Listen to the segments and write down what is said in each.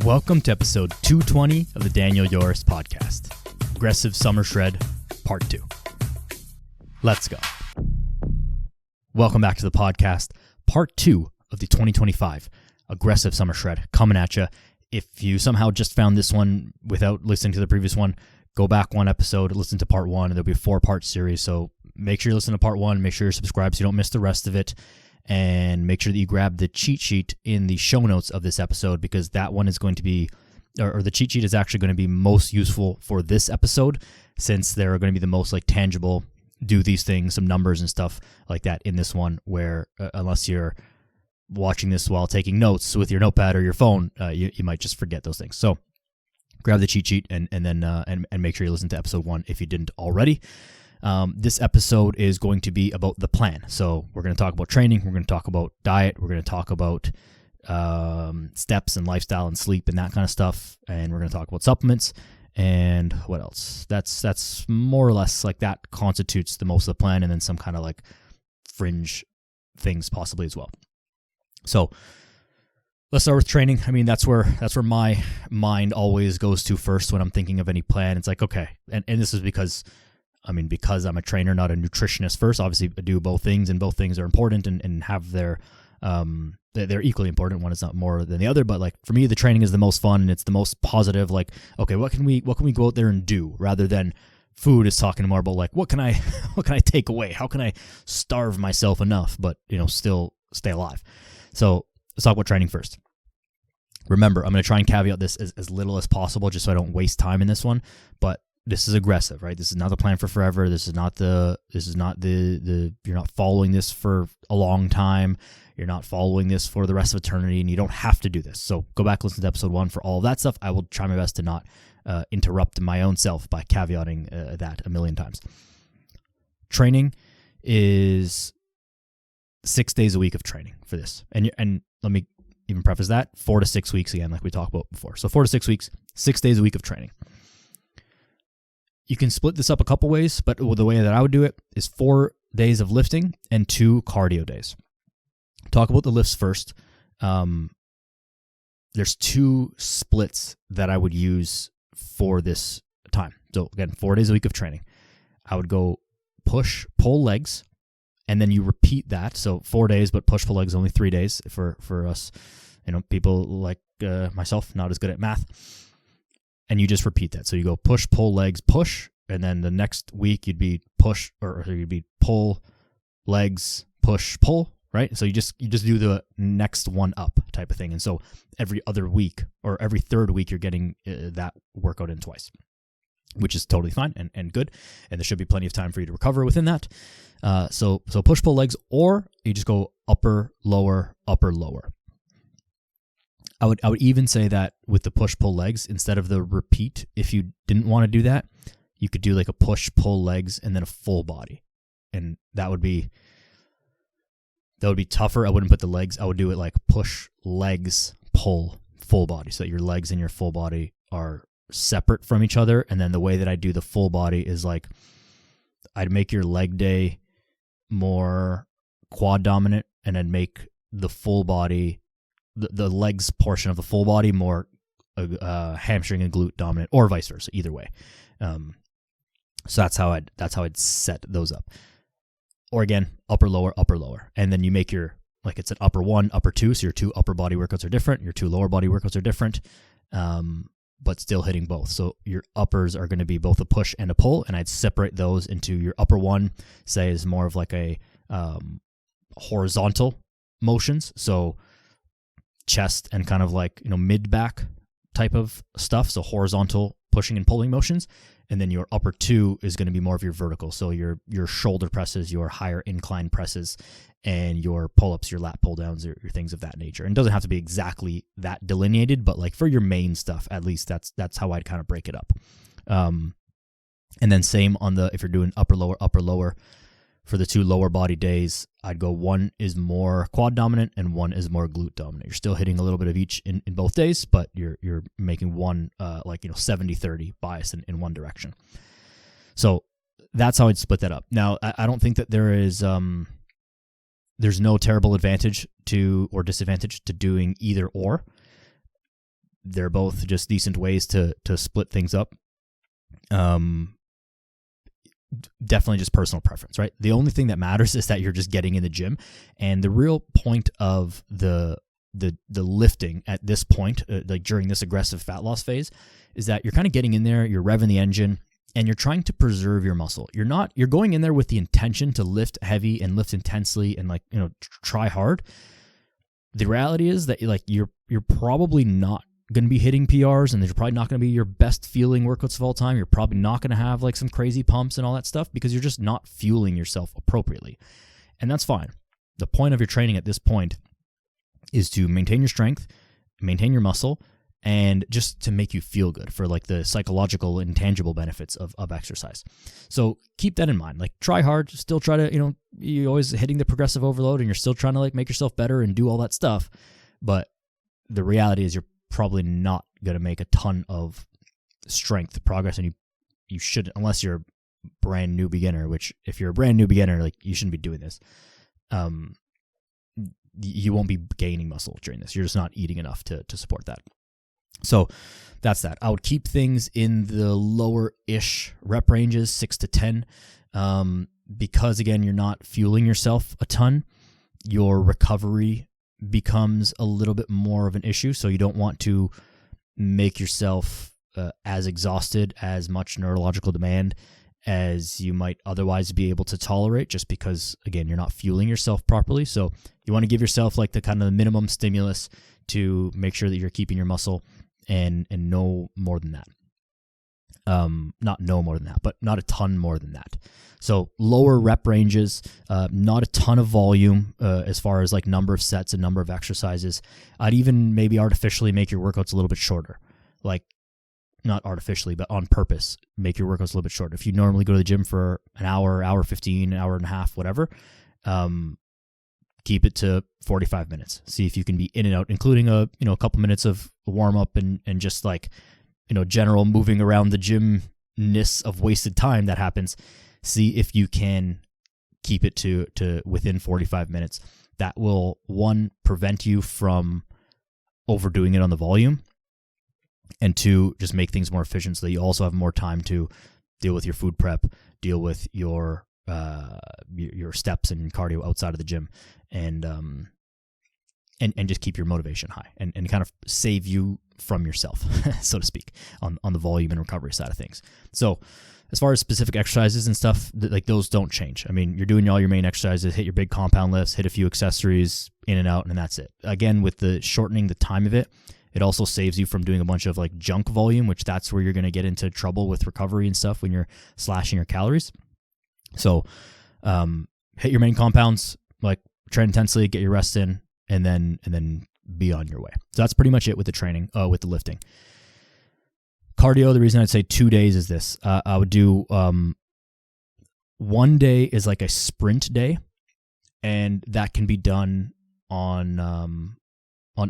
Welcome to episode 220 of the Daniel Yoris podcast. Aggressive Summer Shred, Part 2. Let's go. Welcome back to the podcast, Part 2 of the 2025 Aggressive Summer Shred coming at you. If you somehow just found this one without listening to the previous one, go back one episode, listen to Part 1, and there'll be a 4-part series. So make sure you listen to Part 1, make sure you're subscribed so you don't miss the rest of it. And make sure that you grab the cheat sheet in the show notes of this episode, because that one is going to be, or the cheat sheet is actually going to be most useful for this episode, since there are going to be the most like tangible, do these things, some numbers and stuff like that in this one, where unless you're watching this while taking notes with your notepad or your phone, you might just forget those things. So grab the cheat sheet and then make sure you listen to episode 1 if you didn't already. This episode is going to be about the plan. So we're going to talk about training. We're going to talk about diet. We're going to talk about steps and lifestyle and sleep and that kind of stuff. And we're going to talk about supplements and what else? That's more or less like that constitutes the most of the plan, and then some kind of like fringe things possibly as well. So let's start with training. I mean, that's where my mind always goes to first when I'm thinking of any plan. It's like, okay, and this is because I'm a trainer, not a nutritionist first. Obviously, I do both things, and both things are important and have their, they're equally important. One is not more than the other, but like for me, the training is the most fun and it's the most positive. Like, okay, what can we go out there and do, rather than food is talking more about like, what can I take away? How can I starve myself enough, but still stay alive? So let's talk about training first. Remember, I'm going to try and caveat this as little as possible, just so I don't waste time in this one, but this is aggressive, right? This is not the plan for forever. This is not the you're not following this for a long time. You're not following this for the rest of eternity, and you don't have to do this. So go back, listen to episode 1 for all of that stuff. I will try my best to not interrupt my own self by caveating that a million times. Training is 6 days a week of training for this. And let me even preface that, 4 to 6 weeks again, like we talked about before. So 4 to 6 weeks, 6 days a week of training. You can split this up a couple ways, but the way that I would do it is 4 days of lifting and 2 cardio days. Talk about the lifts first. There's 2 splits that I would use for this time. So again, 4 days a week of training. I would go push, pull legs, and then you repeat that. So 4 days, but push, pull legs only 3 days for us, people like myself, not as good at math. And you just repeat that. So you go push, pull, legs, push, and then the next week you'd be push, or you'd be pull, legs, push, pull, right? So you just do the next one up type of thing. And so every other week or every third week you're getting that workout in twice, which is totally fine and good. And there should be plenty of time for you to recover within that. So push, pull, legs, or you just go upper, lower, upper, lower. I would even say that with the push-pull legs, instead of the repeat, if you didn't want to do that, you could do like a push-pull legs and then a full body. And that would be tougher. I wouldn't put the legs. I would do it like push, legs, pull, full body, so that your legs and your full body are separate from each other. And then the way that I do the full body is like I'd make your leg day more quad dominant, and I'd make the full body, the legs portion of the full body, more hamstring and glute dominant, or vice versa, either way. So that's how I'd set those up. Or again, upper, lower. And then you make your, like it's an upper 1, upper 2. So your 2 upper body workouts are different. Your 2 lower body workouts are different, but still hitting both. So your uppers are going to be both a push and a pull. And I'd separate those into your upper 1, say, is more of like a horizontal motions. So chest and kind of like, mid-back type of stuff. So horizontal pushing and pulling motions. And then your upper 2 is going to be more of your vertical. So your shoulder presses, your higher incline presses, and your pull-ups, your lat pull-downs, your things of that nature. And it doesn't have to be exactly that delineated, but like for your main stuff, at least that's how I'd kind of break it up. And then same on if you're doing upper, lower, for the 2 lower body days, I'd go 1 is more quad dominant and 1 is more glute dominant. You're still hitting a little bit of each in both days, but you're making one 70-30 bias in one direction. So that's how I'd split that up. Now, I don't think that there's no terrible advantage or disadvantage to doing either or. they're both just decent ways to split things up. Definitely just personal preference, right? The only thing that matters is that you're just getting in the gym, and the real point of the lifting at this point, like during this aggressive fat loss phase, is that you're kind of getting in there, you're revving the engine, and you're trying to preserve your muscle. You're going in there with the intention to lift heavy and lift intensely and try hard. The reality is that you're probably not going to be hitting PRs, and they're probably not going to be your best feeling workouts of all time. You're probably not going to have like some crazy pumps and all that stuff because you're just not fueling yourself appropriately. And that's fine. The point of your training at this point is to maintain your strength, maintain your muscle, and just to make you feel good for like the psychological and tangible benefits of exercise. So keep that in mind. Like, try hard, still try to, you're always hitting the progressive overload and you're still trying to like make yourself better and do all that stuff. But the reality is you're probably not going to make a ton of strength progress, and you shouldn't, unless you're a brand new beginner, which if you're a brand new beginner, like, you shouldn't be doing this. You won't be gaining muscle during this. You're just not eating enough to support that. So that's that. I would keep things in the lower-ish rep ranges, 6 to 10, because, again, you're not fueling yourself a ton. Your recovery becomes a little bit more of an issue, so you don't want to make yourself as exhausted, as much neurological demand as you might otherwise be able to tolerate, just because, again, you're not fueling yourself properly. So you want to give yourself like the kind of minimum stimulus to make sure that you're keeping your muscle, and no more than that. Not no more than that, but not a ton more than that. So lower rep ranges, not a ton of volume as far as like number of sets and number of exercises. I'd even maybe artificially make your workouts a little bit shorter. Like, not artificially, but on purpose, make your workouts a little bit shorter. If you normally go to the gym for an hour 15, an hour and a half, whatever, keep it to 45 minutes. See if you can be in and out, including a couple minutes of warm up and just like, general moving around the gymness of wasted time that happens. See if you can keep it to within 45 minutes. That will, one, prevent you from overdoing it on the volume, and two, just make things more efficient so that you also have more time to deal with your food prep, deal with your steps and cardio outside of the gym, and just keep your motivation high, and kind of save you from yourself, so to speak, on the volume and recovery side of things. So as far as specific exercises and stuff, like, those don't change. I mean, you're doing all your main exercises, hit your big compound lifts, hit a few accessories, in and out, and that's it. Again, with the shortening the time of it, it also saves you from doing a bunch of like junk volume, which that's where you're going to get into trouble with recovery and stuff when you're slashing your calories. So hit your main compounds, like train intensely, get your rest in, and then be on your way. So that's pretty much it with the training, with the lifting. Cardio, the reason I'd say 2 days is this. I would do 1 day is like a sprint day, and that can be done on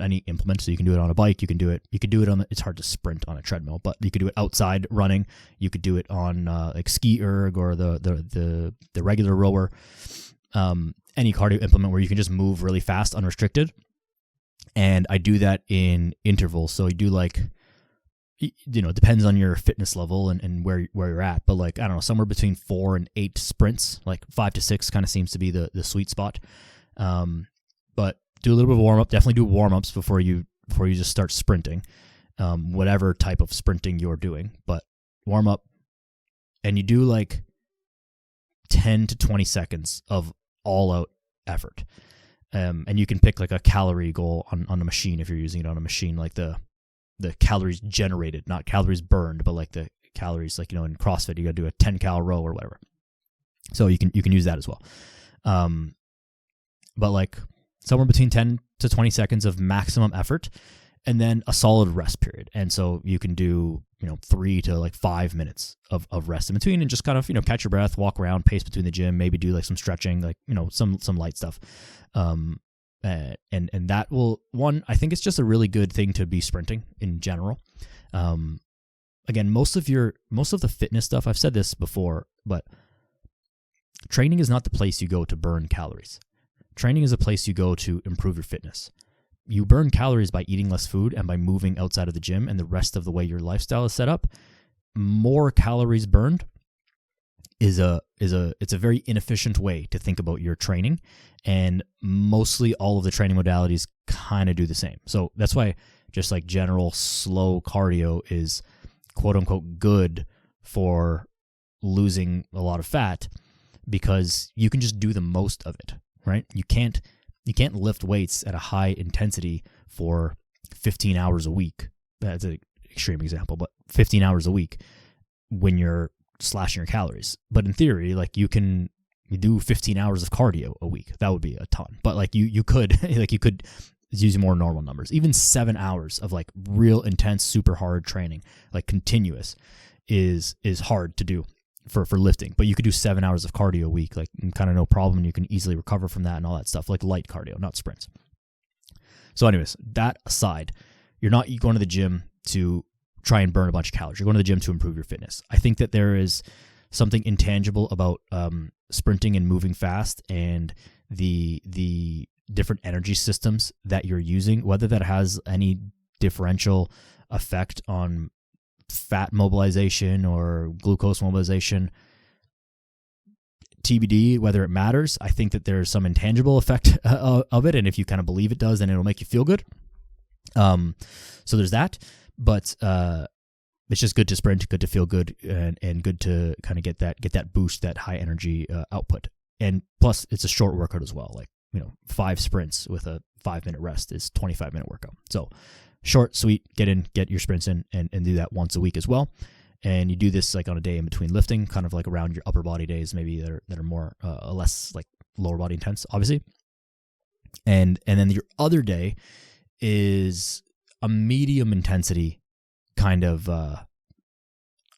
any implement. So you can do it on a bike, you can do it on it's hard to sprint on a treadmill, but you could do it outside running, you could do it on like ski erg or the regular rower, any cardio implement where you can just move really fast unrestricted. And I do that in intervals. So you do like, it depends on your fitness level and where you're at, but like, I don't know, somewhere between 4 and 8 sprints, like 5 to 6 kind of seems to be the sweet spot. But do a little bit of warm up. Definitely do warm ups before you just start sprinting, whatever type of sprinting you're doing. But warm up, and you do like 10 to 20 seconds of all out effort. And you can pick like a calorie goal on a machine if you're using it on a machine, like the calories generated, not calories burned, but like the calories, like, in CrossFit, you got to do a 10 cal row or whatever. So you can use that as well. But like somewhere between 10 to 20 seconds of maximum effort, and then a solid rest period. And so you can do, 3 to like 5 minutes of rest in between, and just kind of, catch your breath, walk around, pace between the gym, maybe do like some stretching, like, some light stuff. And that will, one, I think it's just a really good thing to be sprinting in general. Again, most of the fitness stuff, I've said this before, but training is not the place you go to burn calories. Training is a place you go to improve your fitness. you burn calories by eating less food and by moving outside of the gym and the rest of the way your lifestyle is set up. More calories burned it's a very inefficient way to think about your training, and mostly all of the training modalities kind of do the same. So that's why just like general slow cardio is quote unquote good for losing a lot of fat, because you can just do the most of it, right? You can't lift weights at a high intensity for 15 hours a week. That's an extreme example, but 15 hours a week when you're slashing your calories. But in theory, like you do 15 hours of cardio a week. That would be a ton. But like you could use more normal numbers. Even 7 hours of like real intense, super hard training, like continuous, is hard to do for lifting. But you could do 7 hours of cardio a week, like kind of no problem. You can easily recover from that and all that stuff, like light cardio, not sprints. So anyways, that aside, you're not going to the gym to try and burn a bunch of calories. You're going to the gym to improve your fitness. I think that there is something intangible about sprinting and moving fast and the different energy systems that you're using, whether that has any differential effect on fat mobilization or glucose mobilization, TBD, whether it matters. I think that there's some intangible effect of it, and if you kind of believe it does, then it'll make you feel good. So there's that, but it's just good to sprint, good to feel good, and good to kind of get that boost, that high energy output. And plus, it's a short workout as well. Like 5 sprints with a 5-minute rest is 25-minute workout. So short, sweet, get your sprints in, and do that once a week as well. And you do this like on a day in between lifting, kind of like around your upper body days, maybe that are more less like lower body intense, obviously. And then your other day is a medium intensity kind of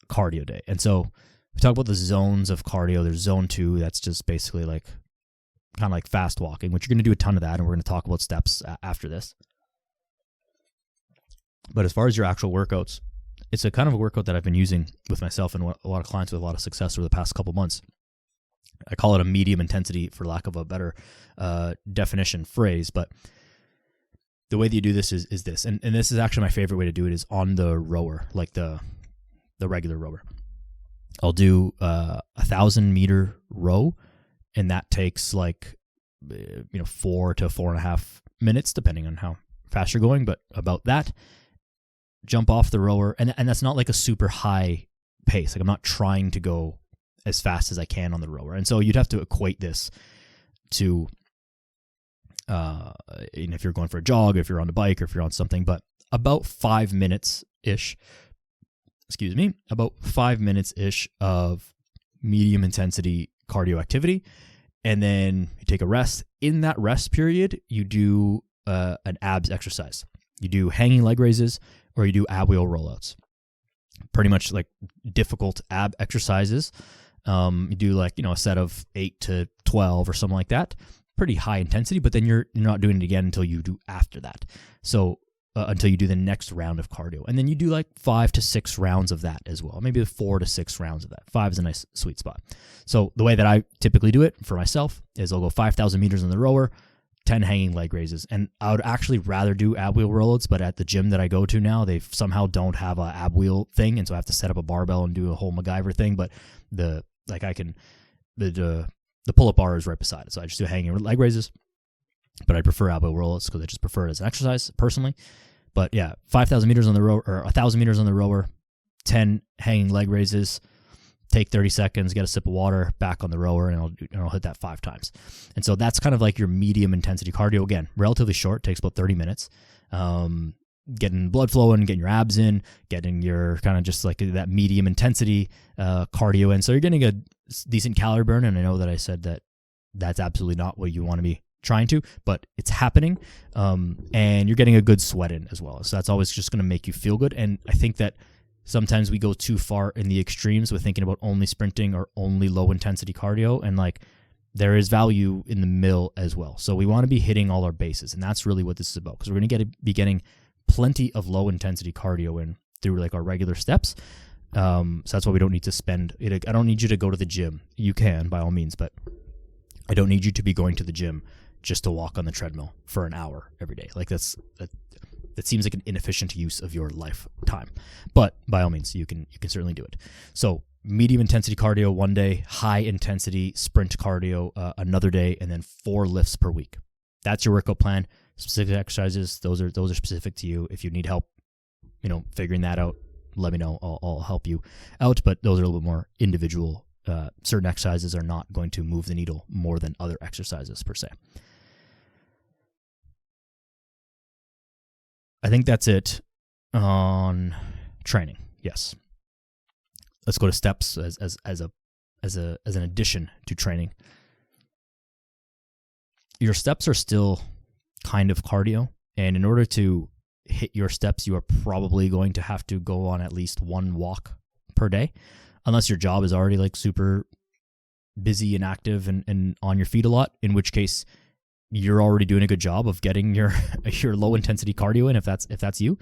cardio day. And so we talk about the zones of cardio. There's zone 2, that's just basically like kind of like fast walking, which you're going to do a ton of that, and we're going to talk about steps after this. But as far as your actual workouts, it's a kind of a workout that I've been using with myself and a lot of clients with a lot of success over the past couple months. I call it a medium intensity for lack of a better definition phrase, but the way that you do this is this, and this is actually my favorite way to do it, is on the rower, like the regular rower. I'll do 1,000-meter row, and that takes like 4 to 4.5 minutes, depending on how fast you're going, but about that. Jump off the rower, and that's not like a super high pace. Like I'm not trying to go as fast as I can on the rower, and so you'd have to equate this to if you're going for a jog, if you're on a bike, or if you're on something, but about 5 minutes-ish, about 5 minutes-ish of medium intensity cardio activity, and then you take a rest. In that rest period, you do an abs exercise. You do hanging leg raises, or you do ab wheel rollouts. Pretty much like difficult ab exercises. You do like, a set of 8 to 12 or something like that. Pretty high intensity, but then you're not doing it again until you do after that. So until you do the next round of cardio. And then you do like 5 to 6 rounds of that as well. Maybe 4 to 6 rounds of that. 5 is a nice sweet spot. So the way that I typically do it for myself is I'll go 5,000 meters on the rower, 10 hanging leg raises. And I would actually rather do ab wheel rollouts, but at the gym that I go to now, they somehow don't have a ab wheel thing, and so I have to set up a barbell and do a whole MacGyver thing. But the pull-up bar is right beside it, so I just do hanging leg raises. But I prefer ab wheel rollouts because I just prefer it as an exercise personally. But yeah, 5,000 meters on the rower, or 1,000 meters on the rower, 10 hanging leg raises. Take 30 seconds, get a sip of water, back on the rower, and I'll hit that 5 times. And so that's kind of like your medium intensity cardio. Again, relatively short, takes about 30 minutes. Getting blood flowing, getting your abs in, getting your kind of just like that medium intensity cardio in. So you're getting a decent calorie burn, and I know that I said that that's absolutely not what you want to be trying to, but it's happening, and you're getting a good sweat in as well. So that's always just going to make you feel good. And I think that sometimes we go too far in the extremes with thinking about only sprinting or only low intensity cardio, and like there is value in the middle as well. So we want to be hitting all our bases, and that's really what this is about, because we're going to be getting plenty of low intensity cardio in through like our regular steps. So that's why we don't need to spend it. I don't need you to go to the gym. You can by all means, but I don't need you to be going to the gym just to walk on the treadmill for an hour every day. Like that seems like an inefficient use of your lifetime. But by all means, you can certainly do it. So medium intensity cardio one day, high intensity sprint cardio another day, and then 4 lifts per week. That's your workout plan. Specific exercises, those are specific to you. If you need help, figuring that out, let me know. I'll help you out. But those are a little bit more individual. Certain exercises are not going to move the needle more than other exercises per se. I think that's it on training. Yes. Let's go to steps as an addition to training. Your steps are still kind of cardio, and in order to hit your steps, you are probably going to have to go on at least 1 walk per day, unless your job is already like super busy and active and on your feet a lot, in which case you're already doing a good job of getting your low intensity cardio in, if that's you.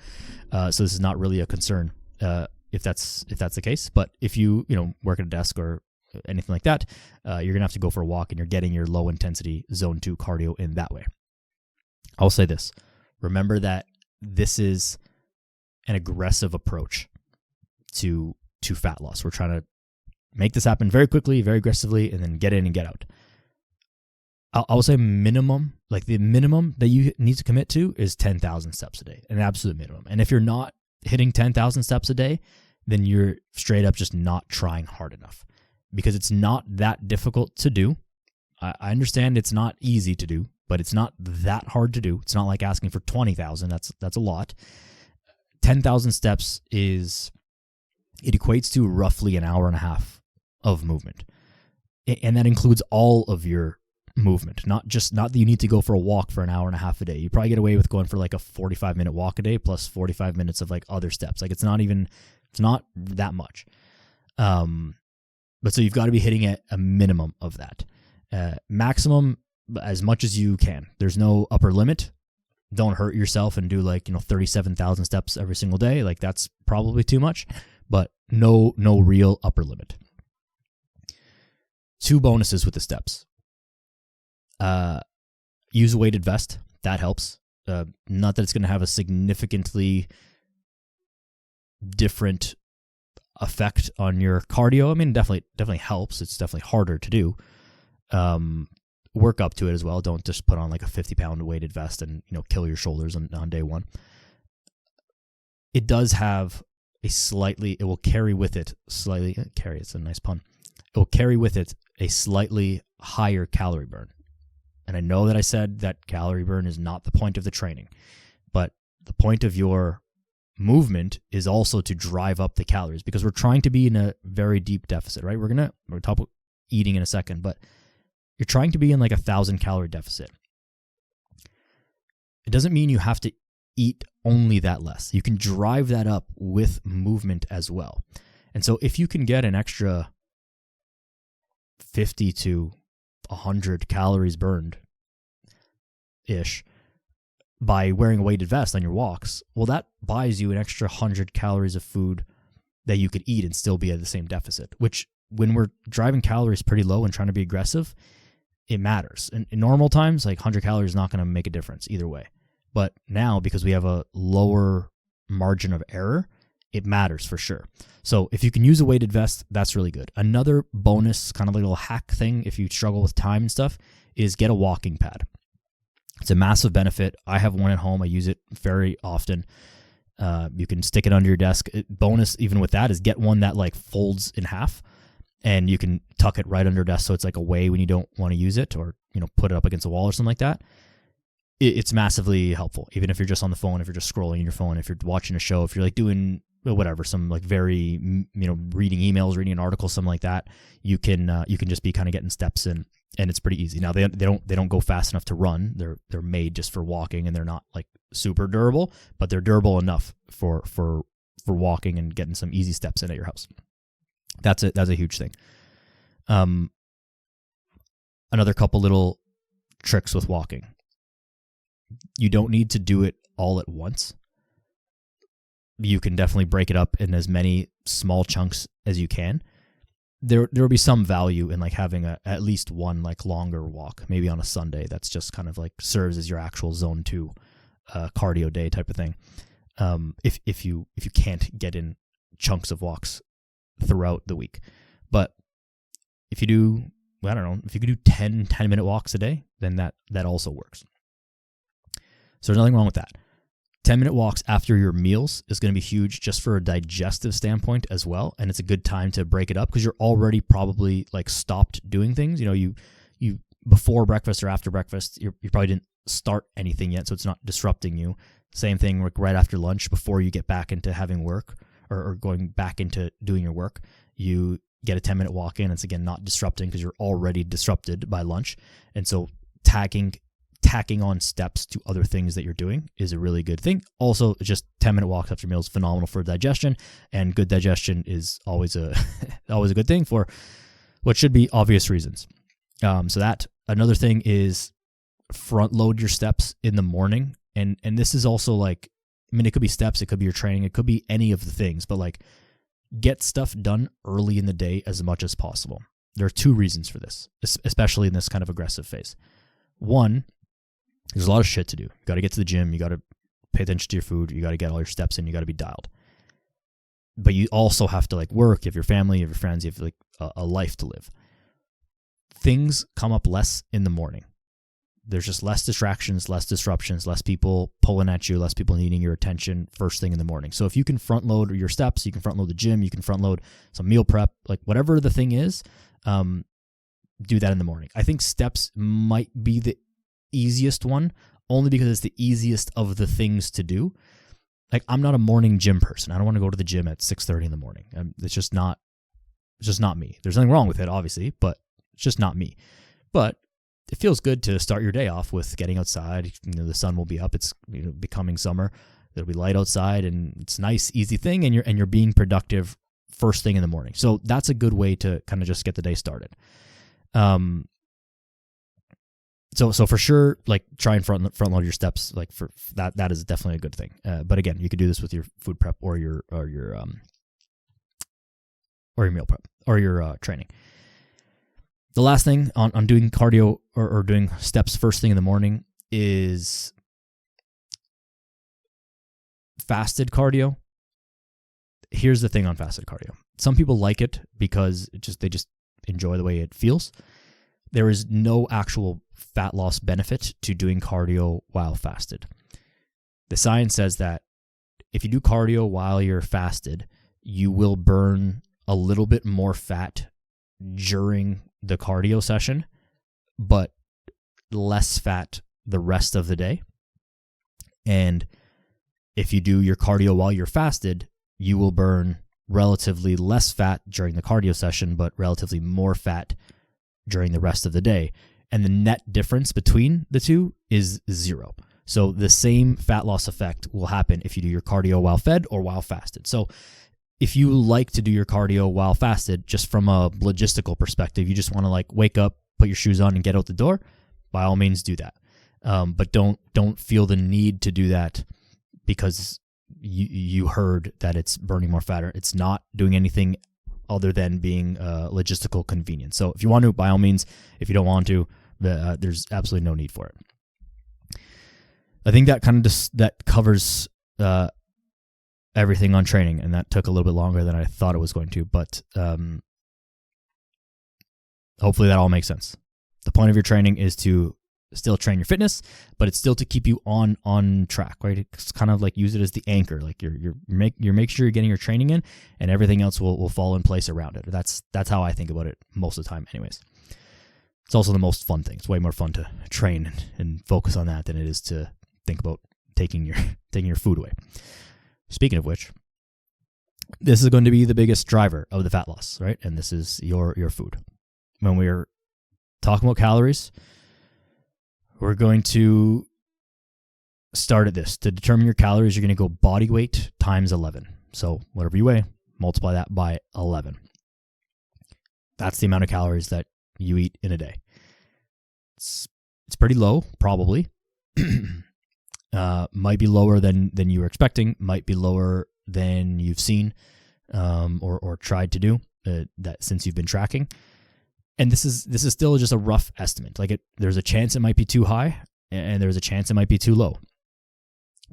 So this is not really a concern if that's the case. But if you work at a desk or anything like that, you're gonna have to go for a walk, and you're getting your low intensity zone 2 cardio in that way. I'll say this: remember that this is an aggressive approach to fat loss. We're trying to make this happen very quickly, very aggressively, and then get in and get out. I'll say minimum, like the minimum that you need to commit to is 10,000 steps a day, an absolute minimum. And if you're not hitting 10,000 steps a day, then you're straight up just not trying hard enough, because it's not that difficult to do. I understand it's not easy to do, but it's not that hard to do. It's not like asking for 20,000. That's a lot. 10,000 steps it equates to roughly an hour and a half of movement. And that includes all of your movement, not that you need to go for a walk for an hour and a half a day. You probably get away with going for like a 45-minute walk a day plus 45 minutes of like other steps. Like it's not that much. But so you've got to be hitting at a minimum of that. Maximum, as much as you can. There's no upper limit. Don't hurt yourself and do 37,000 steps every single day. Like that's probably too much, but no real upper limit. 2 bonuses with the steps. Use a weighted vest. That helps. Not that it's going to have a significantly different effect on your cardio. I mean, definitely helps. It's definitely harder to do. Work up to it as well. Don't just put on like a 50-pound weighted vest and kill your shoulders on day one. It does have it will carry with it slightly. Carry, it's a nice pun. It will carry with it a slightly higher calorie burn. And I know that I said that calorie burn is not the point of the training, but the point of your movement is also to drive up the calories, because we're trying to be in a very deep deficit, right? We're talk about eating in a second, but you're trying to be in like 1,000 calorie deficit. It doesn't mean you have to eat only that less. You can drive that up with movement as well. And so if you can get an extra 50 to 100 calories burned ish by wearing a weighted vest on your walks, well, that buys you an extra 100 calories of food that you could eat and still be at the same deficit, which when we're driving calories pretty low and trying to be aggressive, it matters. In normal times, like 100 calories is not going to make a difference either way. But now, because we have a lower margin of error, it matters for sure. So if you can use a weighted vest, that's really good. Another bonus, kind of like a little hack thing, if you struggle with time and stuff, is get a walking pad. It's a massive benefit. I have one at home. I use it very often. You can stick it under your desk. Bonus, even with that, is get one that like folds in half, and you can tuck it right under your desk so it's like away when you don't want to use it, or put it up against a wall or something like that. It's massively helpful, even if you're just on the phone, if you're just scrolling your phone, if you're watching a show, if you're like doing whatever, some like very, reading emails, reading an article, something like that, you can just be kind of getting steps in, and it's pretty easy. Now they don't go fast enough to run. They're made just for walking, and they're not like super durable, but they're durable enough for walking and getting some easy steps in at your house. That's a huge thing. Another couple little tricks with walking. You don't need to do it all at once. You can definitely break it up in as many small chunks as you can. there will be some value in like having at least one like longer walk, maybe on a Sunday. That's just kind of like serves as your actual zone 2 cardio day type of thing. If you can't get in chunks of walks throughout the week, but if you do, I don't know, if you could do 10-minute walks a day, then that also works. So there's nothing wrong with that. 10-minute walks after your meals is going to be huge just for a digestive standpoint as well. And it's a good time to break it up because you're already probably like stopped doing things. You know, you before breakfast or after breakfast, you probably didn't start anything yet, so it's not disrupting you. Same thing like right after lunch before you get back into having work or going back into doing your work, you get a 10-minute walk in. It's again not disrupting because you're already disrupted by lunch. And so tacking on steps to other things that you're doing is a really good thing. Also, just 10-minute walks after meals, phenomenal for digestion, and good digestion is always a good thing for what should be obvious reasons. So that another thing is front load your steps in the morning. And this is also like, I mean, it could be steps, it could be your training, it could be any of the things, but like get stuff done early in the day as much as possible. There are 2 reasons for this, especially in this kind of aggressive phase. One, there's a lot of shit to do. You got to get to the gym. You got to pay attention to your food. You got to get all your steps in. You got to be dialed. But you also have to like work. You have your family, you have your friends, you have like a life to live. Things come up less in the morning. There's just less distractions, less disruptions, less people pulling at you, less people needing your attention first thing in the morning. So if you can front load your steps, you can front load the gym, you can front load some meal prep, like whatever the thing is, do that in the morning. I think steps might be the easiest one, only because it's the easiest of the things to do. Like I'm not a morning gym person. I don't want to go to the gym at 6:30 in the morning. It's just not me. There's nothing wrong with it, obviously, but it's just not me. But it feels good to start your day off with getting outside. You know, the sun will be up. It's becoming summer. It'll be light outside, and it's a nice, easy thing. And you're being productive first thing in the morning. So that's a good way to kind of just get the day started. So for sure, like try and front load your steps. Like for that is definitely a good thing. But again, you could do this with your food prep or your meal prep or your training. The last thing on doing cardio or doing steps first thing in the morning is fasted cardio. Here's the thing on fasted cardio. Some people like it because they just enjoy the way it feels. There is no actual fat loss benefit to doing cardio while fasted. The science says that if you do cardio while you're fasted, you will burn a little bit more fat during the cardio session, but less fat the rest of the day. And if you do your cardio while you're fasted, you will burn relatively less fat during the cardio session, but relatively more fat during the rest of the day. And the net difference between the two is 0. So the same fat loss effect will happen if you do your cardio while fed or while fasted. So if you like to do your cardio while fasted, just from a logistical perspective, you just want to like wake up, put your shoes on and get out the door, by all means do that. But don't feel the need to do that because you heard that it's burning more fat. It's not doing anything other than being logistical convenience. So if you want to, by all means. If you don't want to, there's absolutely no need for it. I think that kind of that covers everything on training, and that took a little bit longer than I thought it was going to, but hopefully that all makes sense. The point of your training is to still train your fitness, but it's still to keep you on track, right? It's kind of like use it as the anchor. Like you're make sure you're getting your training in, and everything else will fall in place around it. That's how I think about it most of the time, anyways. It's also the most fun thing. It's way more fun to train and focus on that than it is to think about taking your food away. Speaking of which, this is going to be the biggest driver of the fat loss, right? And this is your food. When we're talking about calories, we're going to start at this. To determine your calories, you're going to go body weight times 11. So whatever you weigh, multiply that by 11. That's the amount of calories that you eat in a day. It's pretty low, probably. Might be lower than you were expecting, might be lower than you've seen or tried to do. that since you've been tracking. And this is still just a rough estimate. Like there's a chance it might be too high, and there's a chance it might be too low.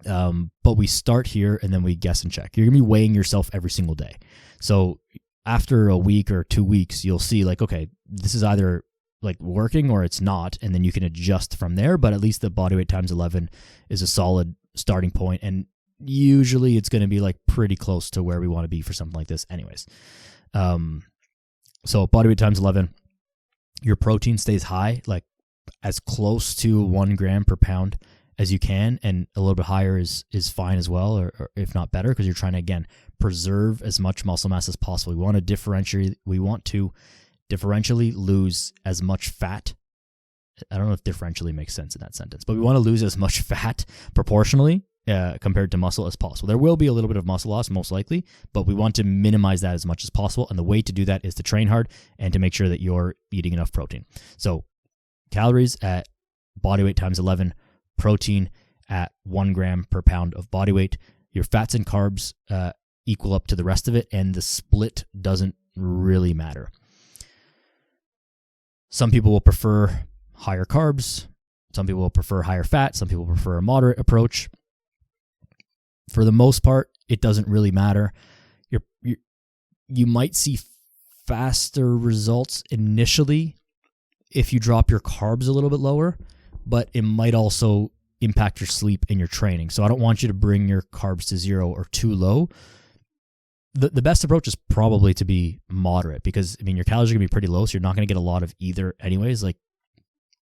But we start here and then we guess and check. You're gonna be weighing yourself every single day. So after a week or 2 weeks, you'll see like, okay, this is either like working or it's not, and then you can adjust from there. But at least the body weight times 11 is a solid starting point, and usually it's going to be like pretty close to where we want to be for something like this anyways. So body weight times 11, your protein stays high, like as close to 1 gram per pound as you can, and a little bit higher is fine as well, or if not better, because you're trying to, again, preserve as much muscle mass as possible. We want to differentially lose as much fat. I don't know if differentially makes sense in that sentence, but we want to lose as much fat proportionally compared to muscle as possible. There will be a little bit of muscle loss, most likely, but we want to minimize that as much as possible. And the way to do that is to train hard and to make sure that you're eating enough protein. So calories at body weight times 11, protein at 1 gram per pound of body weight. Your fats and carbs equal up to the rest of it, and the split doesn't really matter. Some people will prefer higher carbs. Some people will prefer higher fat. Some people prefer a moderate approach. For the most part, it doesn't really matter. You might see faster results initially if you drop your carbs a little bit lower, but it might also impact your sleep and your training. So I don't want you to bring your carbs to 0 or too low. The best approach is probably to be moderate, because I mean your calories are gonna be pretty low, so you're not gonna get a lot of either anyways. Like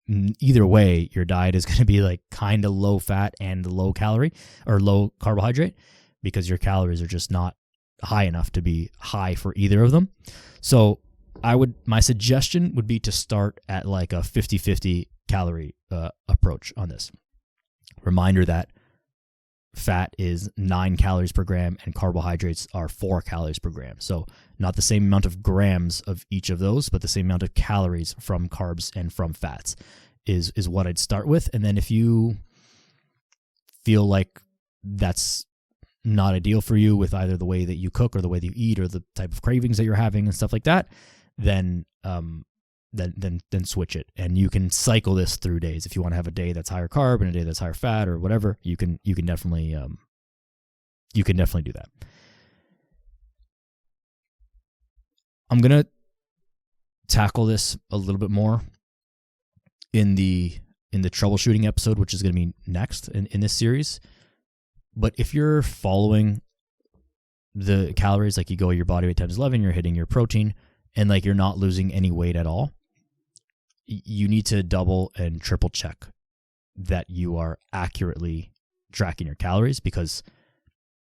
either way, your diet is gonna be like kind of low fat and low calorie or low carbohydrate, because your calories are just not high enough to be high for either of them. So my suggestion would be to start at like a 50-50 calorie approach on this. Reminder that fat is 9 calories per gram and carbohydrates are 4 calories per gram. So not the same amount of grams of each of those, but the same amount of calories from carbs and from fats is what I'd start with. And then if you feel like that's not ideal for you with either the way that you cook or the way that you eat or the type of cravings that you're having and stuff like that, then switch it. And you can cycle this through days. If you want to have a day that's higher carb and a day that's higher fat or whatever, you can definitely do that. I'm gonna tackle this a little bit more in the troubleshooting episode, which is gonna be next in this series. But if you're following the calories, like you go your body weight times 11, you're hitting your protein, and like you're not losing any weight at all, you need to double and triple check that you are accurately tracking your calories, because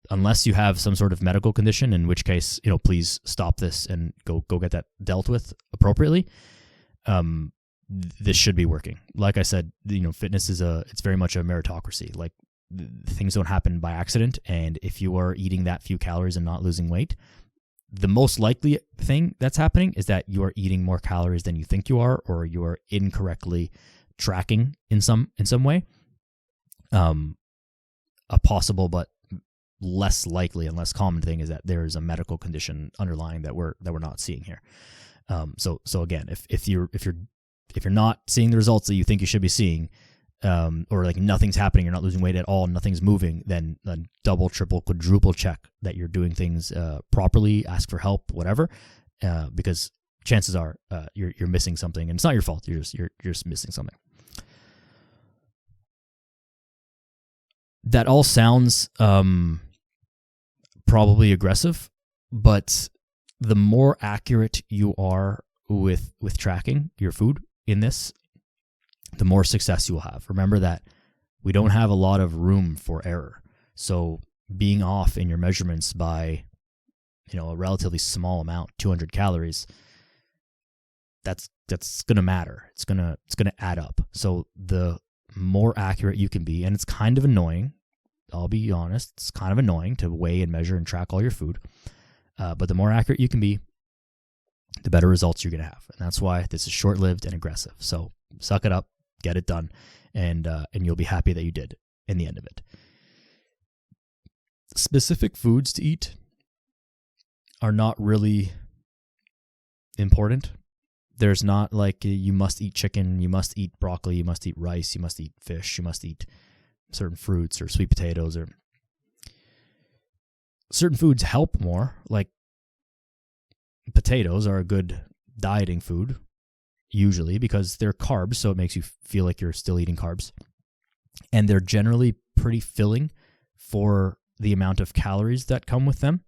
unless you have some sort of medical condition, in which case, please stop this and go get that dealt with appropriately. This should be working. Like I said, fitness it's very much a meritocracy. Like things don't happen by accident. And if you are eating that few calories and not losing weight, the most likely thing that's happening is that you are eating more calories than you think you are, or you are incorrectly tracking in some way. A possible but less likely and less common thing is that there is a medical condition underlying that we're not seeing here. So again, if you're not seeing the results that you think you should be seeing, or like nothing's happening, you're not losing weight at all, nothing's moving, then double, triple, quadruple check that you're doing things properly, ask for help, whatever, because chances are you're missing something, and it's not your fault. You're just missing something. That all sounds probably aggressive, but the more accurate you are with tracking your food in this, the more success you will have. Remember that we don't have a lot of room for error. So being off in your measurements by, a relatively small amount, 200 calories, that's going to matter. It's going to add up. So the more accurate you can be, and it's kind of annoying, I'll be honest, it's kind of annoying to weigh and measure and track all your food. But the more accurate you can be, the better results you're going to have. And that's why this is short-lived and aggressive. So suck it up, get it done, and you'll be happy that you did in the end of it. Specific foods to eat are not really important. There's not like you must eat chicken, you must eat broccoli, you must eat rice, you must eat fish, you must eat certain fruits or sweet potatoes, or certain foods help more. Like potatoes are a good dieting food, usually, because they're carbs, so it makes you feel like you're still eating carbs. And they're generally pretty filling for the amount of calories that come with them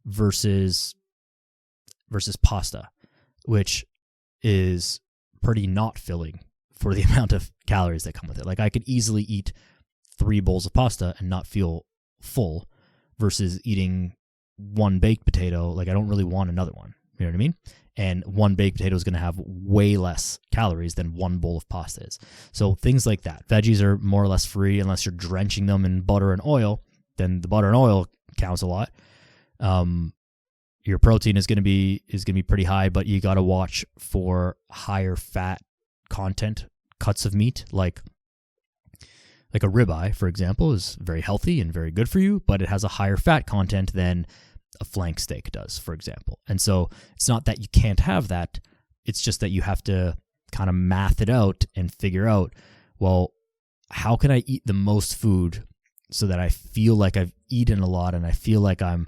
versus pasta, which is pretty not filling for the amount of calories that come with it. Like I could easily eat 3 bowls of pasta and not feel full versus eating 1 baked potato. Like I don't really want another one. You know what I mean? And 1 baked potato is going to have way less calories than 1 bowl of pasta is. So things like that. Veggies are more or less free unless you're drenching them in butter and oil. Then the butter and oil counts a lot. Your protein is going to be pretty high, but you got to watch for higher fat content cuts of meat, like a ribeye, for example, is very healthy and very good for you, but it has a higher fat content than a flank steak does, for example. And so it's not that you can't have that. It's just that you have to kind of math it out and figure out, well, how can I eat the most food so that I feel like I've eaten a lot and I feel like I'm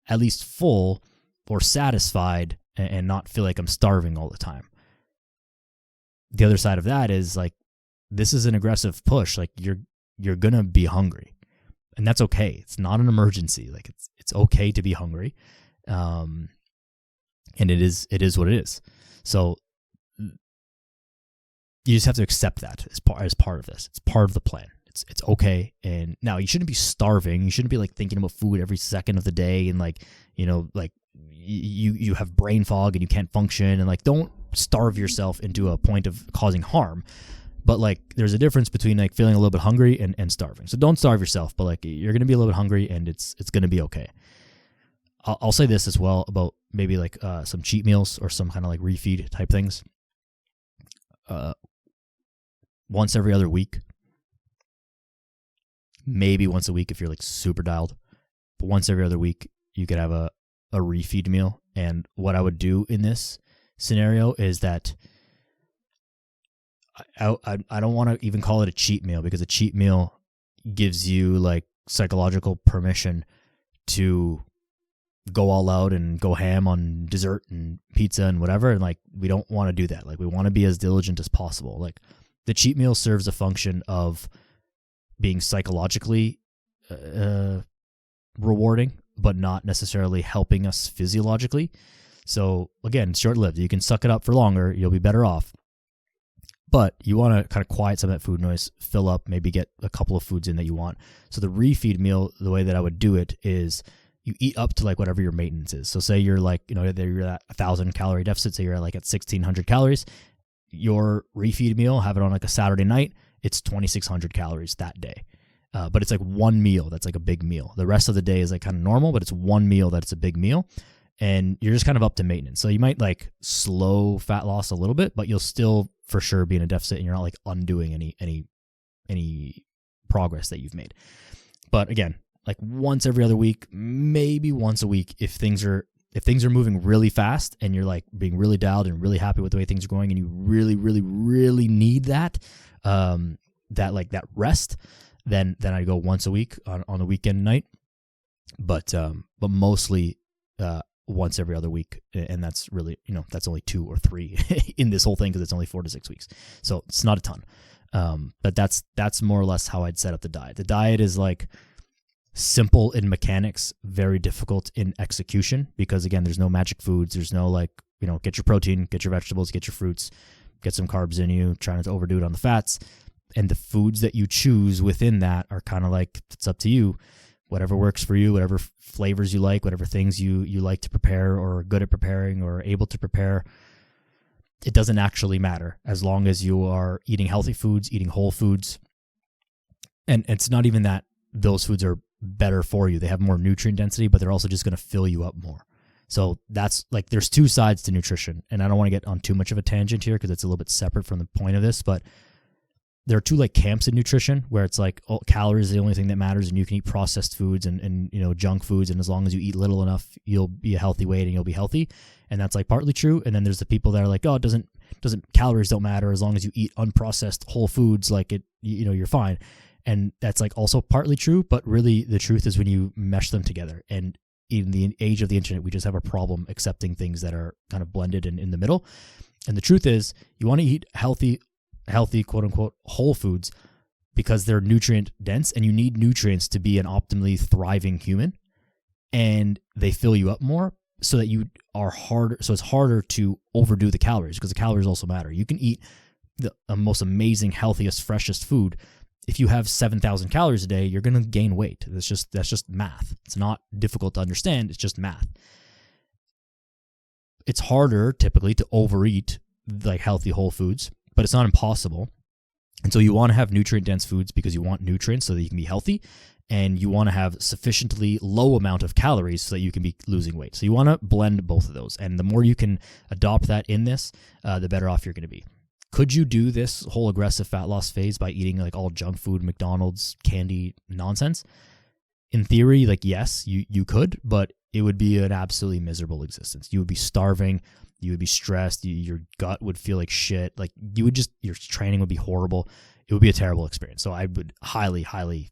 at least full or satisfied and not feel like I'm starving all the time. The other side of that is like, this is an aggressive push. Like you're going to be hungry, and that's okay. It's not an emergency. Like it's okay to be hungry. And it is what it is. So you just have to accept that as part of this. It's part of the plan. It's okay. And now you shouldn't be starving. You shouldn't be like thinking about food every second of the day and like, you know, like you have brain fog and you can't function, and like don't starve yourself into a point of causing harm. But like there's a difference between like feeling a little bit hungry and starving. So don't starve yourself, but like you're going to be a little bit hungry and it's going to be okay. I'll say this as well about maybe like some cheat meals or some kind of like refeed type things. Once every other week, maybe once a week if you're like super dialed, but once every other week you could have a refeed meal. And what I would do in this scenario is that I don't want to even call it a cheat meal, because a cheat meal gives you like psychological permission to go all out and go ham on dessert and pizza and whatever. And like, we don't want to do that. Like we want to be as diligent as possible. Like the cheat meal serves a function of being psychologically rewarding, but not necessarily helping us physiologically. So again, short-lived. You can suck it up for longer. You'll be better off. But you want to kind of quiet some of that food noise, fill up, maybe get a couple of foods in that you want. So the refeed meal, the way that I would do it is you eat up to like whatever your maintenance is. So say you're like, you know, you're at 1,000 calorie deficit, say you're like at 1,600 calories. Your refeed meal, have it on like a Saturday night, it's 2,600 calories that day. But it's like one meal that's like a big meal. The rest of the day is like kind of normal, but it's one meal that's a big meal. And you're just kind of up to maintenance. So you might like slow fat loss a little bit, but you'll still for sure be in a deficit, and you're not like undoing any progress that you've made. But again, like once every other week, maybe once a week, if things are moving really fast and you're like being really dialed and really happy with the way things are going, and you really, really, really need that rest, then I go once a week on a weekend night. But mostly once every other week, and that's really, you know, that's only 2 or 3 in this whole thing, because it's only 4 to 6 weeks, so it's not a ton. But that's more or less how I'd set up the diet. The diet is like simple in mechanics, very difficult in execution, because again, there's no magic foods. There's no like, you know, get your protein, get your vegetables, get your fruits, get some carbs in you, try not to overdo it on the fats. And the foods that you choose within that are kind of like, it's up to you. Whatever works for you, whatever flavors you like, whatever things you like to prepare or are good at preparing or are able to prepare, it doesn't actually matter as long as you are eating healthy foods, eating whole foods. And it's not even that those foods are better for you. They have more nutrient density, but they're also just going to fill you up more. So that's like, there's 2 sides to nutrition. And I don't want to get on too much of a tangent here because it's a little bit separate from the point of this, but there are two like camps in nutrition where it's like, oh, calories are the only thing that matters, and you can eat processed foods and junk foods, and as long as you eat little enough, you'll be a healthy weight and you'll be healthy. And that's like partly true. And then there's the people that are like, oh, it doesn't calories don't matter as long as you eat unprocessed whole foods, like it, you're fine. And that's like also partly true, but really the truth is when you mesh them together. And in the age of the internet, we just have a problem accepting things that are kind of blended and in the middle. And the truth is, you want to eat healthy, quote unquote, whole foods because they're nutrient dense, and you need nutrients to be an optimally thriving human, and they fill you up more so that you are harder. So it's harder to overdo the calories because the calories also matter. You can eat the most amazing, healthiest, freshest food. If you have 7,000 calories a day, you're going to gain weight. That's just math. It's not difficult to understand. It's just math. It's harder typically to overeat like healthy whole foods, but it's not impossible. And so you want to have nutrient dense foods because you want nutrients so that you can be healthy, and you want to have sufficiently low amount of calories so that you can be losing weight. So you want to blend both of those. And the more you can adopt that in this, the better off you're going to be. Could you do this whole aggressive fat loss phase by eating like all junk food, McDonald's, candy nonsense? In theory, like, yes, you could, but it would be an absolutely miserable existence. You would be starving. You would be stressed. Your gut would feel like shit. Like your training would be horrible. It would be a terrible experience. So I would highly, highly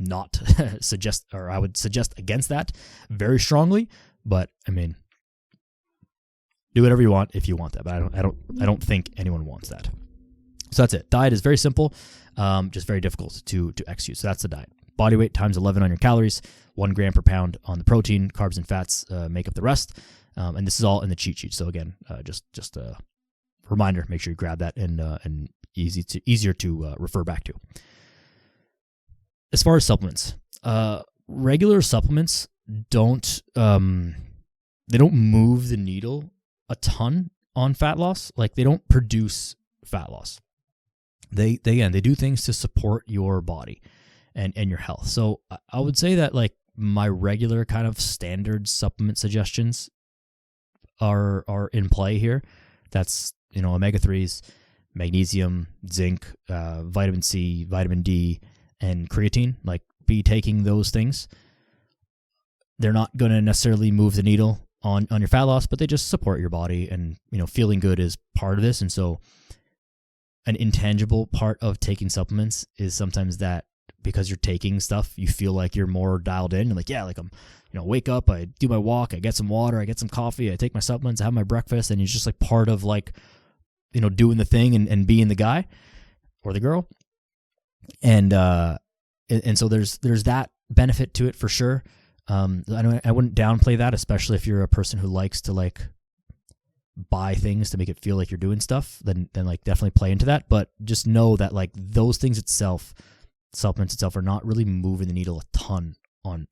not suggest, or I would suggest against that very strongly. But I mean, do whatever you want if you want that. But I don't think anyone wants that. So that's it. Diet is very simple, just very difficult to execute. So that's the diet. Body weight times 11 on your calories, 1 gram per pound on the protein, carbs and fats make up the rest. And this is all in the cheat sheet. So again, just a reminder, make sure you grab that and easier to refer back to. As far as supplements, regular supplements don't move the needle a ton on fat loss. Like they don't produce fat loss. They do things to support your body and your health. So I would say that like my regular kind of standard supplement suggestions are in play here. That's, omega-3s, magnesium, zinc, vitamin C, vitamin D, and creatine. Like, be taking those things. They're not going to necessarily move the needle on your fat loss, but they just support your body, and feeling good is part of this. And so an intangible part of taking supplements is sometimes that because you're taking stuff, you feel like you're more dialed in. And like, yeah, like I'm, wake up, I do my walk, I get some water, I get some coffee, I take my supplements, I have my breakfast, and it's just like part of like, doing the thing and being the guy or the girl. And so there's that benefit to it for sure. I wouldn't downplay that, especially if you're a person who likes to like buy things to make it feel like you're doing stuff, then like definitely play into that. But just know that like those things supplements itself are not really moving the needle a ton on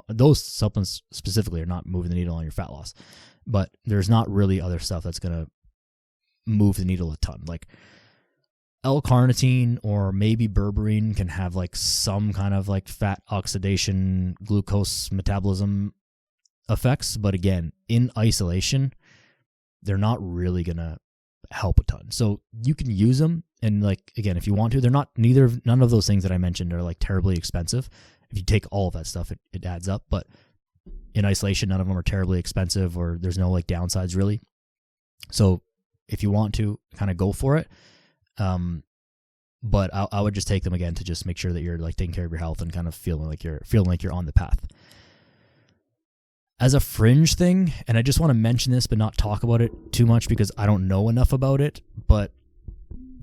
those supplements specifically are not moving the needle on your fat loss, but there's not really other stuff that's going to move the needle a ton. Like L-carnitine or maybe berberine can have like some kind of like fat oxidation, glucose metabolism effects. But again, in isolation, they're not really going to help a ton. So you can use them. And like, again, if you want to, none of those things that I mentioned are like terribly expensive. If you take all of that stuff, it adds up. But in isolation, none of them are terribly expensive, or there's no like downsides really. So if you want to, kind of go for it. But I would just take them again to just make sure that you're like taking care of your health and kind of feeling like you're on the path. As a fringe thing, and I just want to mention this but not talk about it too much because I don't know enough about it, but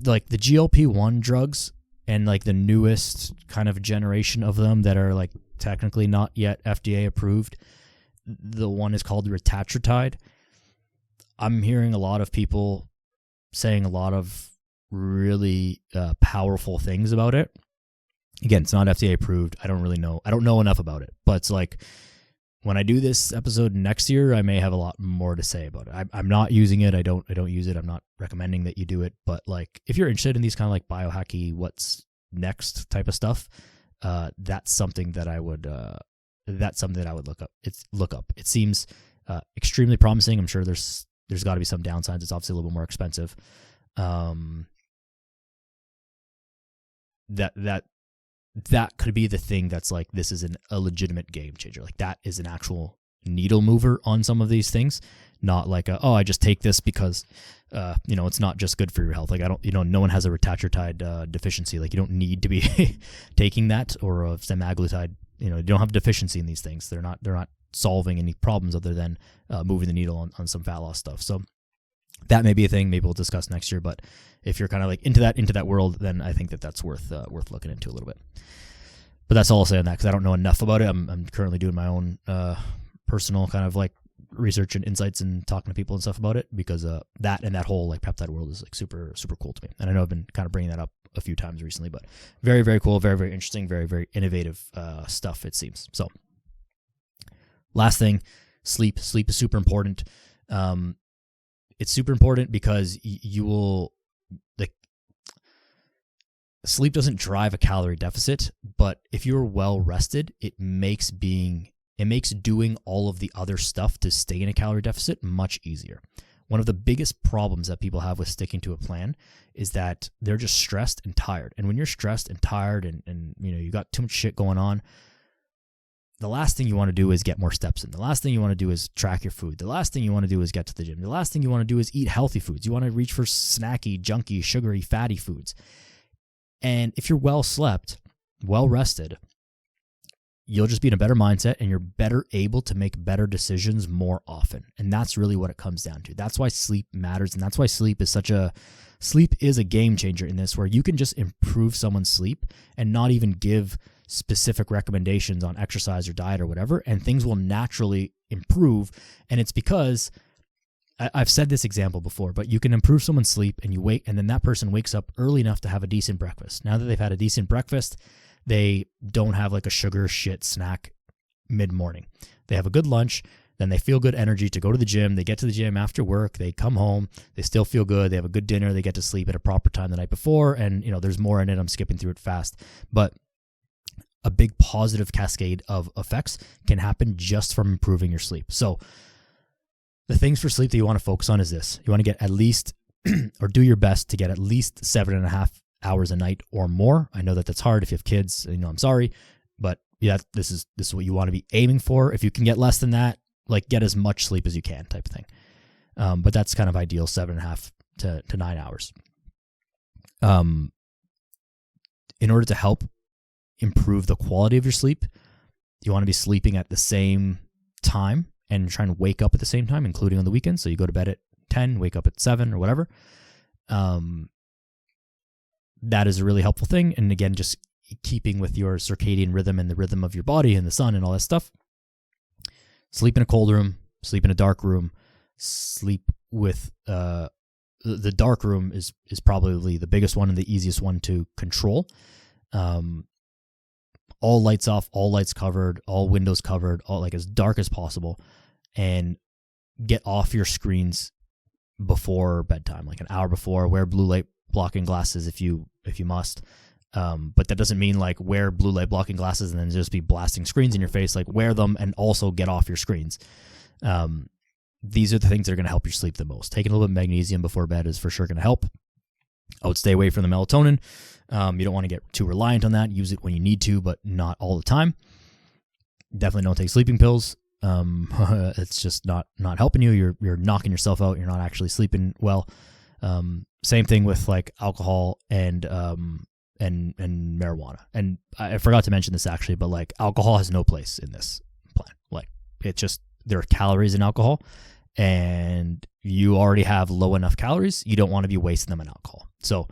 like the GLP-1 drugs and like the newest kind of generation of them that are like technically not yet FDA approved, the one is called retatrutide. I'm hearing a lot of people saying a lot of really powerful things about it. Again, it's not FDA approved. I don't know enough about it, but it's like when I do this episode next year, I may have a lot more to say about it. I'm not using it. I don't use it. I'm not recommending that you do it. But like, if you're interested in these kind of like biohacky, what's next type of stuff, that's something that I would look up. It seems extremely promising. I'm sure there's got to be some downsides. It's obviously a little bit more expensive. that could be the thing that's like, this is a legitimate game changer. Like that is an actual needle mover on some of these things, not like I just take this because it's not just good for your health. Like no one has a retatrutide deficiency. Like you don't need to be taking that, or a semaglutide. You don't have a deficiency in these things. They're not solving any problems other than moving the needle on some fat loss stuff. So that may be a thing. Maybe we'll discuss next year. But if you're kind of like into that world, then I think that's worth looking into a little bit. But that's all I'll say on that, because I don't know enough about it. I'm currently doing my own personal kind of like research and insights and talking to people and stuff about it, because that and that whole like peptide world is like super, super cool to me. And I know I've been kind of bringing that up a few times recently, but very, very cool, very, very interesting, very, very innovative stuff, it seems. So last thing, sleep. Sleep is super important. It's super important because you will, like, sleep doesn't drive a calorie deficit, but if you're well rested, it makes doing all of the other stuff to stay in a calorie deficit much easier. One of the biggest problems that people have with sticking to a plan is that they're just stressed and tired. And when you're stressed and tired and you got too much shit going on, the last thing you want to do is get more steps in. The last thing you want to do is track your food. The last thing you want to do is get to the gym. The last thing you want to do is eat healthy foods. You want to reach for snacky, junky, sugary, fatty foods. And if you're well slept, well rested, you'll just be in a better mindset and you're better able to make better decisions more often. And that's really what it comes down to. That's why sleep matters. And that's why sleep is a game changer in this, where you can just improve someone's sleep and not even give specific recommendations on exercise or diet or whatever, and things will naturally improve. And it's because I've said this example before, but you can improve someone's sleep and you wake, and then that person wakes up early enough to have a decent breakfast. Now that they've had a decent breakfast, they don't have like a sugar shit snack mid-morning. They have a good lunch, then they feel good energy to go to the gym. They get to the gym after work, they come home, they still feel good, they have a good dinner, they get to sleep at a proper time the night before, and there's more in it. I'm skipping through it fast. But a big positive cascade of effects can happen just from improving your sleep. So the things for sleep that you want to focus on is this. You want to get at least, or do your best to get at least 7.5 hours a night or more. I know that that's hard if you have kids. I'm sorry, but yeah, this is what you want to be aiming for. If you can get less than that, like get as much sleep as you can, type of thing. But that's kind of ideal, 7.5 to 9 hours. In order to help improve the quality of your sleep, you want to be sleeping at the same time and trying to wake up at the same time, including on the weekends. So you go to bed at 10, wake up at 7 or whatever. That is a really helpful thing. And again, just keeping with your circadian rhythm and the rhythm of your body and the sun and all that stuff. Sleep in a cold room, sleep in a dark room, sleep with the dark room is probably the biggest one and the easiest one to control. All lights off, all lights covered, all windows covered, all like as dark as possible, and get off your screens before bedtime, like an hour before. Wear blue light blocking glasses if you must. But that doesn't mean like wear blue light blocking glasses and then just be blasting screens in your face. Like wear them and also get off your screens. These are the things that are going to help your sleep the most. Taking a little bit of magnesium before bed is for sure going to help. I would stay away from the melatonin. You don't want to get too reliant on that. Use it when you need to, but not all the time. Definitely don't take sleeping pills. It's just not helping you. You're knocking yourself out. You're not actually sleeping well. Same thing with like alcohol and marijuana. And I forgot to mention this actually, but like alcohol has no place in this plan. Like there are calories in alcohol, and you already have low enough calories. You don't want to be wasting them on alcohol. So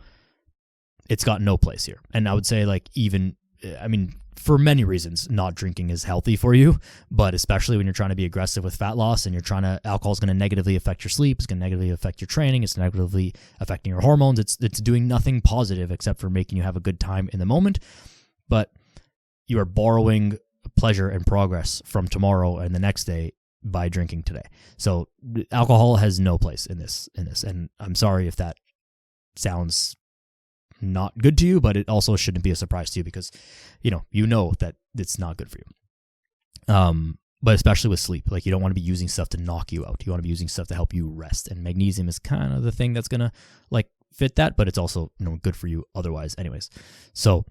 it's got no place here. And I would say for many reasons, not drinking is healthy for you, but especially when you're trying to be aggressive with fat loss and alcohol is going to negatively affect your sleep. It's going to negatively affect your training. It's negatively affecting your hormones. It's doing nothing positive except for making you have a good time in the moment. But you are borrowing pleasure and progress from tomorrow and the next day by drinking today. So alcohol has no place in this. And I'm sorry if that sounds not good to you, but it also shouldn't be a surprise to you because you know that it's not good for you. But especially with sleep, like you don't want to be using stuff to knock you out. You want to be using stuff to help you rest. And magnesium is kind of the thing that's going to like fit that, but it's also, good for you otherwise anyways. So,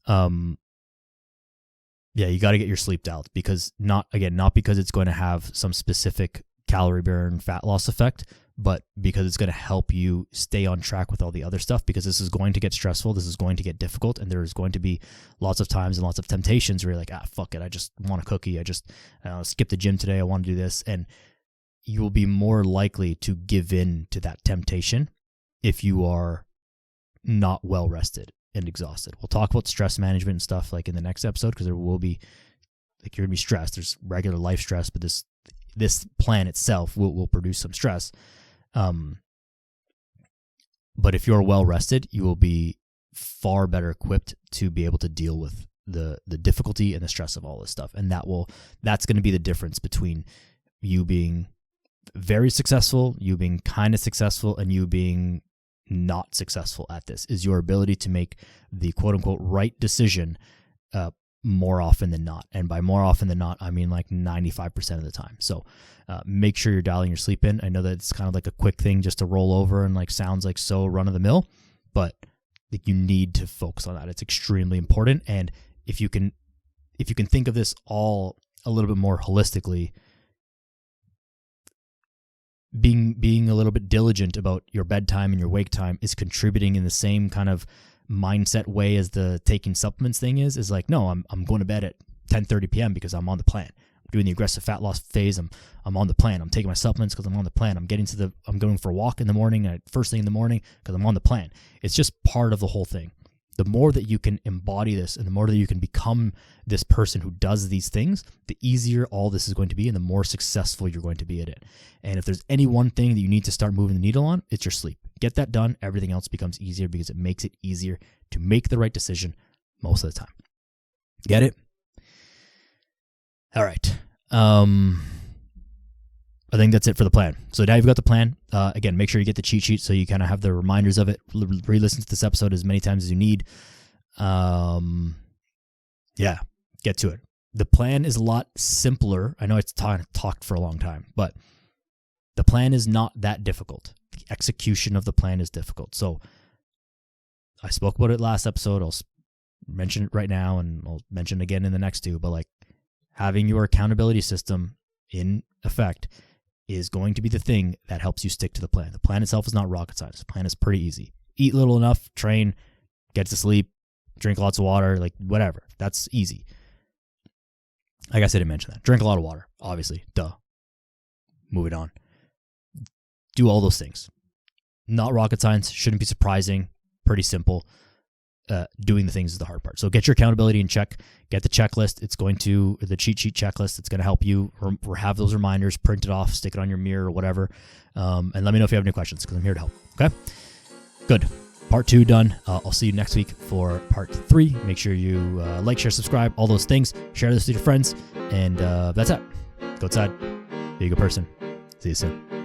yeah, you got to get your sleep dialed, because not because it's going to have some specific calorie burn, fat loss effect, but because it's going to help you stay on track with all the other stuff, because this is going to get stressful. This is going to get difficult. And there's going to be lots of times and lots of temptations where you're like, fuck it. I just want a cookie. I just skip the gym today. I want to do this. And you will be more likely to give in to that temptation if you are not well rested and exhausted. We'll talk about stress management and stuff like in the next episode, because there will be, like, you're going to be stressed. There's regular life stress, but this plan itself will produce some stress. But if you're well rested, you will be far better equipped to be able to deal with the difficulty and the stress of all this stuff. And that's going to be the difference between you being very successful, you being kind of successful, and you being not successful at this, is your ability to make the quote unquote right decision more often than not. And by more often than not, I mean like 95% of the time. So make sure you're dialing your sleep in. I know that it's kind of like a quick thing just to roll over and like sounds like so run of the mill, but you need to focus on that. It's extremely important. And if you can think of this all a little bit more holistically, being a little bit diligent about your bedtime and your wake time is contributing in the same kind of mindset way as the taking supplements thing is like, no, I'm going to bed at 10:30 p.m. because I'm on the plan. I'm doing the aggressive fat loss phase. I'm on the plan. I'm taking my supplements because I'm on the plan. I'm going for a walk in the morning, first thing in the morning, because I'm on the plan. It's just part of the whole thing. The more that you can embody this and the more that you can become this person who does these things, the easier all this is going to be and the more successful you're going to be at it. And if there's any one thing that you need to start moving the needle on, it's your sleep. Get that done. Everything else becomes easier because it makes it easier to make the right decision most of the time. Get it? All right. I think that's it for the plan. So now you've got the plan. Again, make sure you get the cheat sheet so you kind of have the reminders of it. Re-listen to this episode as many times as you need. Yeah, get to it. The plan is a lot simpler. I know it's talked for a long time, but the plan is not that difficult. The execution of the plan is difficult. So I spoke about it last episode. I'll mention it right now, and I'll mention it again in the next two. But like, having your accountability system in effect is going to be the thing that helps you stick to the plan. The plan itself is not rocket science. The plan is pretty easy. Eat little enough, train, get to sleep, drink lots of water, like whatever. That's easy. I guess I didn't mention that. Drink a lot of water, obviously. Duh. Moving on. Do all those things. Not rocket science. Shouldn't be surprising. Pretty simple. Doing the things is the hard part. So get your accountability in check. Get the checklist. The cheat sheet checklist. It's going to help you have those reminders, print it off, stick it on your mirror or whatever. And let me know if you have any questions, because I'm here to help. Okay? Good. Part 2 done. I'll see you next week for part 3. Make sure you like, share, subscribe, all those things. Share this with your friends. And that's it. Go outside. Be a good person. See you soon.